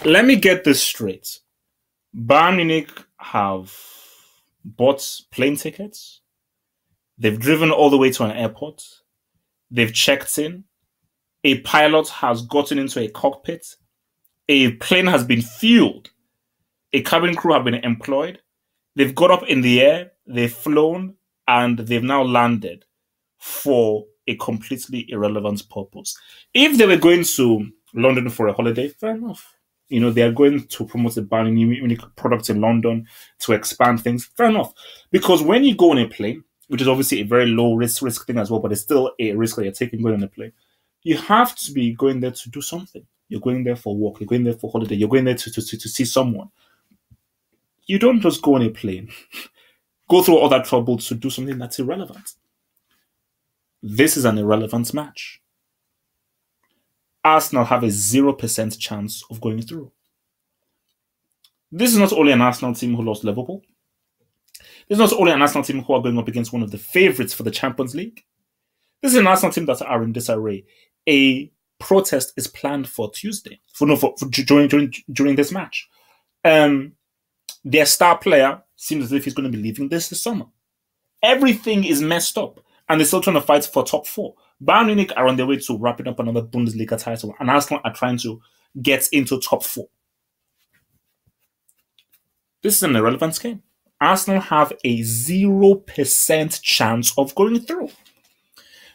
let me get this straight. Bayern Munich have bought plane tickets. They've driven all the way to an airport. They've checked in. A pilot has gotten into a cockpit. A plane has been fueled. A cabin crew have been employed. They've got up in the air. They've flown. And they've now landed for a completely irrelevant purpose. If they were going to London for a holiday, fair enough. You know, they are going to promote the Bayern Munich product in London to expand things. Fair enough. Because when you go on a plane, which is obviously a very low risk thing as well, but it's still a risk that you're taking going on a plane, you have to be going there to do something. You're going there for work. You're going there for holiday. You're going there to see someone. You don't just go on a plane, go through all that trouble to do something that's irrelevant. This is an irrelevant match. Arsenal have a 0% chance of going through. This is not only an Arsenal team who lost Liverpool. This is not only an Arsenal team who are going up against one of the favourites for the Champions League. This is an Arsenal team that are in disarray. A protest is planned for Tuesday, during this match. Their star player seems as if he's going to be leaving this summer. Everything is messed up, and they're still trying to fight for top 4. Bayern Munich are on their way to wrapping up another Bundesliga title, and Arsenal are trying to get into top 4. This is an irrelevant game. Arsenal have a 0% chance of going through.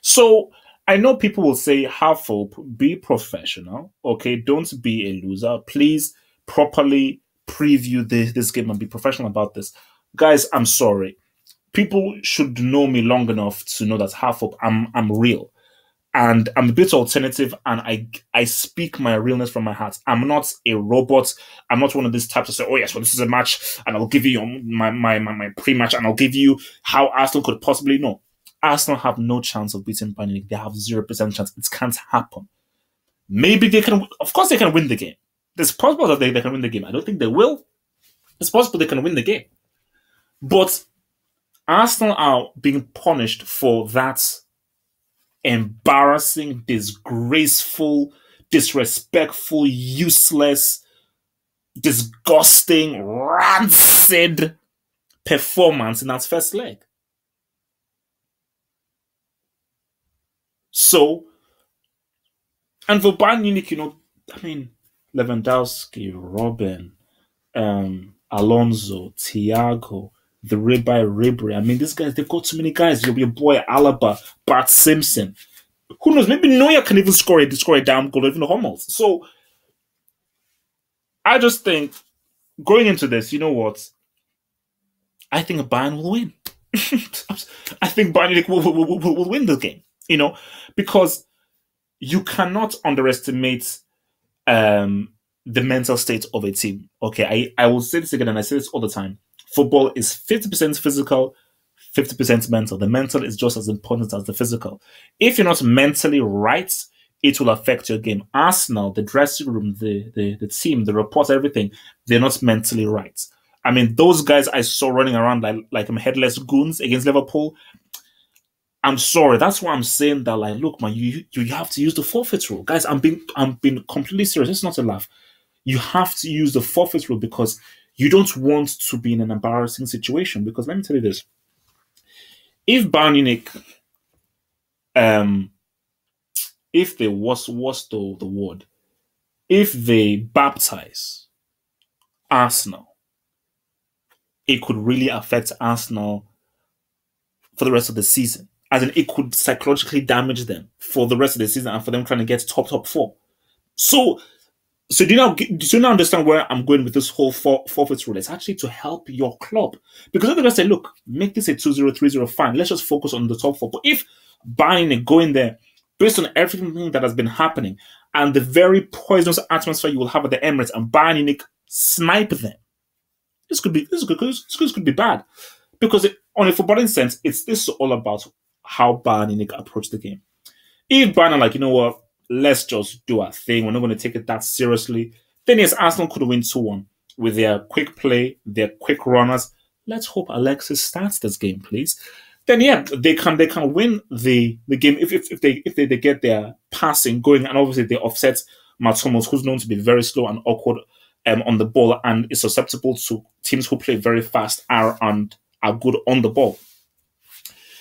So I know people will say, have hope, be professional, okay? Don't be a loser. Please properly preview this game and be professional about this. Guys, I'm sorry. People should know me long enough to know that half up, I'm real. And I'm a bit alternative, and I speak my realness from my heart. I'm not a robot. I'm not one of these types to say, oh yes, well, this is a match, and I'll give you my pre-match, and I'll give you how Arsenal could possibly know. Arsenal have no chance of beating Bayern Munich. They have 0% chance. It can't happen. Maybe they can, of course they can win the game. It's possible that they can win the game. I don't think they will. It's possible they can win the game. But Arsenal are being punished for that embarrassing, disgraceful, disrespectful, useless, disgusting, rancid performance in that first leg. So, and for Bayern Munich, you know, I mean, Lewandowski, Robben, Alonso, Thiago, the Ribery. I mean, these guys, they've got too many guys. Your boy Alaba, Bart Simpson. Who knows? Maybe Neuer can even score a damn goal, even Hummels. So, I just think, going into this, you know what? I think Bayern will win. I think Bayern will win this game, you know, because you cannot underestimate the mental state of a team. Okay, I will say this again, and I say this all the time. Football is 50% physical, 50% mental. The mental is just as important as the physical. If you're not mentally right, it will affect your game. Arsenal, the dressing room, the team, the reports, everything, they're not mentally right. I mean, those guys I saw running around like headless goons against Liverpool. I'm sorry. That's why I'm saying that, like, look, man, you have to use the forfeit rule. Guys, I'm being completely serious. It's not a laugh. You have to use the forfeit rule because you don't want to be in an embarrassing situation. Because let me tell you this. If Bayern Munich, if they what's the word? If they baptize Arsenal, it could really affect Arsenal for the rest of the season. As in, it could psychologically damage them for the rest of the season and for them trying to get top 4. So do you now understand where I'm going with this whole forfeit rule? It's actually to help your club. Because if they say, look, make this a 2-0, 3-0, fine. Let's just focus on the top 4. But if Bayern go in there, based on everything that has been happening and the very poisonous atmosphere you will have at the Emirates, and Bayern Munich snipe them, this could be bad. Because on a footballing sense, this is all about how Bayern Munich approach the game. If Bayern are like, you know what, let's just do our thing, we're not going to take it that seriously, then yes, Arsenal could win 2-1 with their quick play, their quick runners. Let's hope Alexis starts this game, please. Then yeah, they can win the game if they get their passing going, and obviously they offset Mats Hummels, who's known to be very slow and awkward on the ball and is susceptible to teams who play very fast and are good on the ball.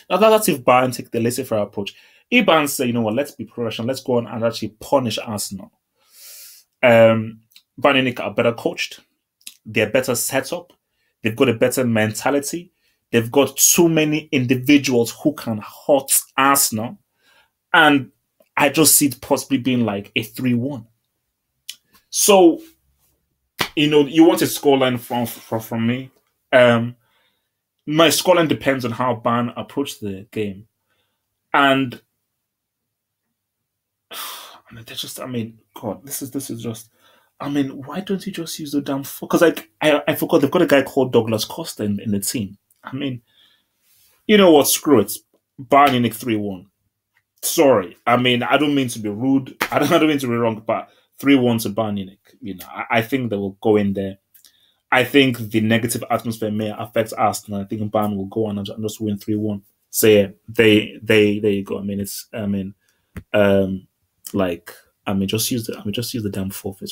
Now that's if Bayern take the laissez-faire approach. If Bayern say, you know what, let's be professional, let's go on and actually punish Arsenal. Bayern Munich are better coached, they're better set up, they've got a better mentality, they've got too many individuals who can hurt Arsenal, and I just see it possibly being like a 3-1. So, you want a scoreline from me. My scoreline depends on how Bayern approach the game. And they're just, God, this is just, why don't you just use the damn phone? Because I forgot they've got a guy called Douglas Costa in the team. You know what? Screw it. Bayern Munich 3-1. Sorry. I don't mean to be rude. I don't mean to be wrong, but 3-1 to Bayern Munich. I think they will go in there. I think the negative atmosphere may affect Arsenal. I think Bayern will go on and just win 3-1. So yeah, there you go. Just use the damn forfeit.